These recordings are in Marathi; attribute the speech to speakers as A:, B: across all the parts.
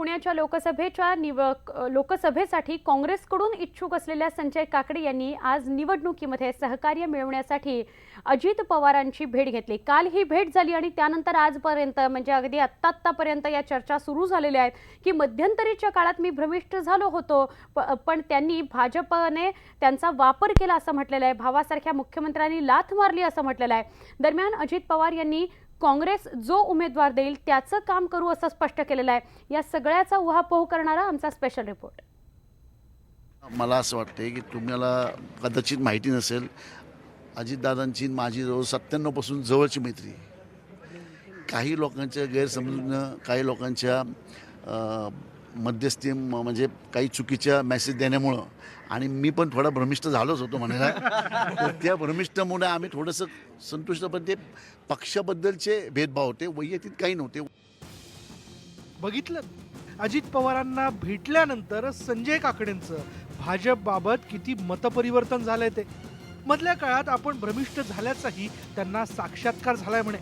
A: पुण्याच्या लोकसभेसाठी काँग्रेसकडून इच्छुक असलेल्या संजय काकडे यांनी आज निवडणुकीमध्ये सहकार्य मिळवण्यासाठी अजित पवारांची भेट घेतली। काल ही भेट झाली आणि त्यानंतर आजपर्यंत म्हणजे अगदी आत्तापर्यंत या चर्चा सुरू झालेल्या आहेत की मध्यंतरीच्या काळात मी भ्रमिष्ट झालो होतो, पण त्यांनी भाजपने त्यांचा वापर केला असं म्हटलेलं आहे। भावासारख्या मुख्यमंत्र्यांनी लाथ मारली असं म्हटलेलं आहे। दरम्यान अजित पवार यांनी काँग्रेस जो उमेदवार देईल त्याचं काम करू असं स्पष्ट केलेलं आहे। या सगळ्याचा उहापोह करणारा आमचा स्पेशल रिपोर्ट।
B: मला असं वाटतं की तुम्हाला कदाचित माहिती नसेल, अजितदादांची माझी जवळ 97 पासून जवळची मैत्री। काही लोकांच्या गैरसमजून, काही लोकांच्या मध्यस्थी म्हणजे काही चुकीच्या मेसेज देण्यामुळं आणि मी पण थोडा भ्रमिष्ट झालोच होतो म्हणायला। तर त्या भ्रमिष्टामुळे आम्ही थोडंसं संतुष्ट, पण ते पक्षाबद्दलचे भेदभाव होते, वैयक्तिक काही नव्हते।
C: बघितलं, अजित पवारांना भेटल्यानंतर संजय काकडेंचं भाजपबाबत किती मतपरिवर्तन झालंय ते। मधल्या काळात आपण भ्रमिष्ट झाल्याचाही त्यांना साक्षात्कार झालाय म्हणे।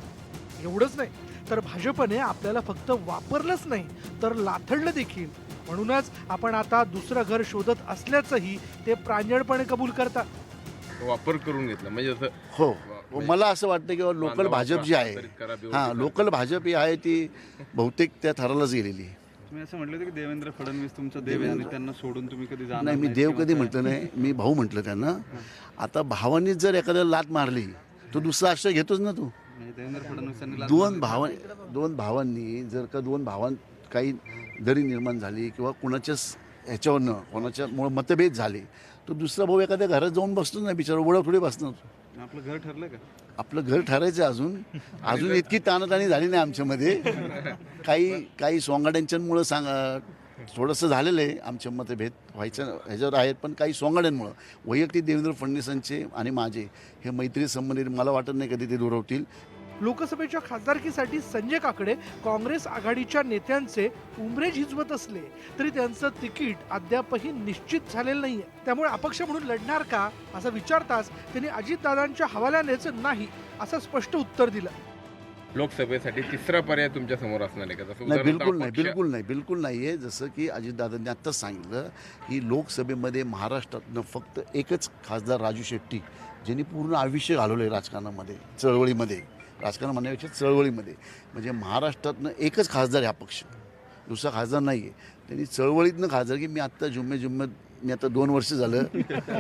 C: एवढंच नाही तर भाजपने आपल्याला फक्त वापरलंच नाही तर लाथडलं देखील। म्हणूनच आपण आता दुसरं घर शोधत असल्याचंही ते प्रांजळपणे कबूल करतात।
D: वापर करून घेतला म्हणजे असं
B: हो, मला असं वाटतं की लोकल भाजप जी आहे, लोकल भाजप ही आहे ती बहुतेक त्या थरालाच गेलेली।
E: तुम्ही असं म्हटलं की देवेंद्र फडणवीस तुमचा देव आहे आणि त्यांना सोडून तुम्ही कधी जाणार
B: नाही, मी देव कधी म्हटलं नाही, मी भाऊ म्हटलं त्यांना। आता भावांनीच जर एखाद्याला लात मारली तो दुसरा आश्रय घेतोच ना। तू
E: देवेंद्र फडणवीसांनी
B: दोन भावांनी जर का दोन भावांत काही दरी निर्माण झाली किंवा कुणाच्याच ह्याच्यावरनं कोणाच्यामुळे मतभेद झाले तो दुसरा भाऊ एखाद्या घरात जाऊन बसतो ना, बिचारा ओळख थोडी बसणार।
E: आपलं घर ठरलं का?
B: आपलं घर ठरायचं अजून इतकी ताणाताणी झाली नाही आमच्यामध्ये। काही सोंगाड्यांच्यामुळं थोडंसं झालेलं आहे, आमचे मतभेद व्हायचं ह्याच्यावर आहेत, पण काही सोंगाड्यांमुळं वैयक्तिक देवेंद्र फडणवीसांचे आणि माझे हे मैत्री संबंधित मला वाटत नाही कधी ते दुरावतील।
C: लोकसभेच्या खासदारकीसाठी संजय काकडे काँग्रेस आघाडीच्या नेत्यांचे उमरे झिजवत असले तरी त्यांचं तिकीट अद्यापही निश्चित झालेलं नाहीये। त्यामुळे अपक्ष म्हणून लढणार का असं विचारताच त्यांनी अजितदादांच्या हवाल्यानेच नाही असं स्पष्ट उत्तर दिलं।
D: लोकसभेसाठी तिसरा पर्याय तुमच्या समोर असणार आहे का?
B: नाही, बिलकुल नाही आहे। जसं की अजितदादांनी आत्ताच सांगितलं की लोकसभेमध्ये महाराष्ट्रातनं फक्त एकच खासदार राजू शेट्टी, ज्यांनी पूर्ण आयुष्य घालवलं आहे राजकारणामध्ये, चळवळीमध्ये, राजकारण म्हणण्यापेक्षा चळवळीमध्ये, म्हणजे महाराष्ट्रातनं एकच खासदार हा पक्ष, दुसरा खासदार नाही आहे। त्यांनी चळवळीतनं खासदार की मी आत्ता मी आता 2 वर्ष झालं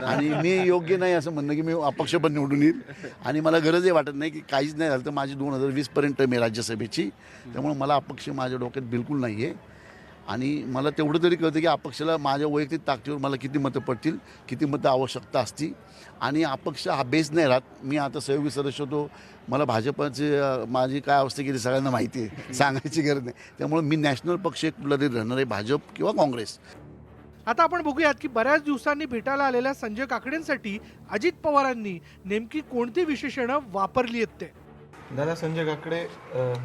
B: आणि मी योग्य नाही असं म्हणणं की मी अपक्ष पण निवडून येईल आणि मला गरजही वाटत नाही की काहीच नाही झालं तर माझी 2020पर्यंत मी राज्यसभेची, त्यामुळे मला अपक्ष माझ्या डोक्यात बिलकुल नाही आहे। आणि मला तेवढं तरी कळतं की अपक्षाला माझ्या वैयक्तिक ताकदीवर मला किती मतं पडतील, किती मतं आवश्यकता असती, आणि अपक्ष हा बेस नाही राहत। मी आता सहयोगी सदस्य होतो, मला भाजपची माझी काय अवस्था केली सगळ्यांना माहिती आहे, सांगायची गरज नाही। त्यामुळे मी नॅशनल पक्ष एक कुठला तरी राहणार आहे, भाजप किंवा काँग्रेस।
C: आता आपण बघूयात की बऱ्याच दिवसांनी भेटायला आलेल्या संजय काकडेंसाठी अजित पवारांनी नेमकी कोणती विशेषणं वापरली आहेत ते।
F: दादा, संजय काकडे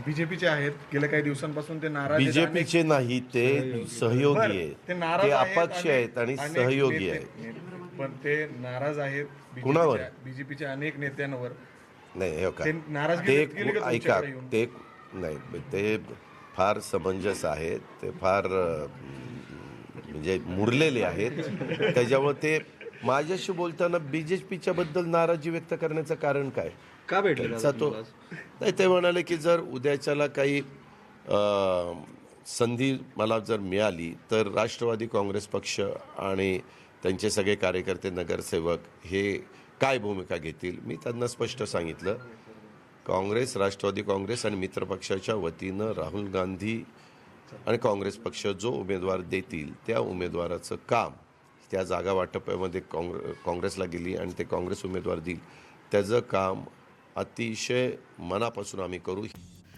F: बीजेपीचे आहेत, गेल्या काही दिवसांपासून ते नाराज आहेत।
G: बीजेपीचे नाही, ते सहयोगी आहेत, ते अपक्ष आहेत आणि सहयोगी आहेत,
F: पण ते नाराज आहेत
G: कुणावर?
F: बीजेपीच्या अनेक नेत्यांवर।
G: नाही, हो का,
F: ते नाराजगी व्यक्त केली का
G: ऐका,
F: तुमच्याकडे येऊन?
G: ते नाही, ते फार समंजस आहेत, ते फार म्हणजे मुरलेले आहेत, त्याच्यामुळे ते माझ्याशी बोलताना बीजेपीच्या बद्दल नाराजी व्यक्त करण्याचं कारण काय?
E: का भेटलं
G: तो नाही, ते म्हणाले की जर उद्याच्याला काही संधी मला जर मिळाली तर राष्ट्रवादी काँग्रेस पक्ष आणि त्यांचे सगळे कार्यकर्ते, नगरसेवक हे काय भूमिका घेतील। मी त्यांना स्पष्ट सांगितलं, काँग्रेस, राष्ट्रवादी काँग्रेस आणि मित्रपक्षाच्या वतीनं राहुल गांधी आणि काँग्रेस पक्ष जो उमेदवार देतील त्या उमेदवाराचं काम, त्या जागा वाटपामध्ये काँग्रेसला गेली आणि ते काँग्रेस उमेदवार देईल त्याचं काम अतिशय मनापासून आम्ही करू।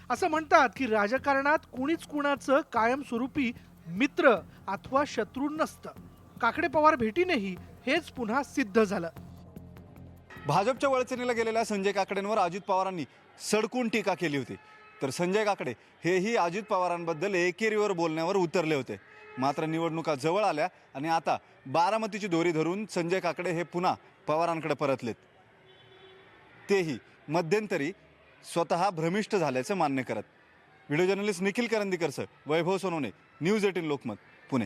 C: असं म्हणतात की राजकारणात कुणीच कुणाचं कायमस्वरूपी मित्र अथवा शत्रू नसतं। काकडे पवार भेटीनेही हेच पुन्हा सिद्ध झालं।
H: भाजपच्या वळचणीला गेलेल्या संजय काकडेंवर अजित पवारांनी सडकून टीका केली होती, तर संजय काकडे हेही अजित पवारांबद्दल एकेरीवर बोलण्यावर उतरले होते। मात्र निवडणुका जवळ आल्या आणि आता बारामतीची दोरी धरून संजय काकडे हे पुन्हा पवारांकडे परतलेत, तेही मध्यंतरी स्वतः भ्रमिष्ट झाल्याचं मान्य करत। Video journalist Nikhil Karandikar sir, Vaibhav Sonawane, news 18 Lokmat, Pune.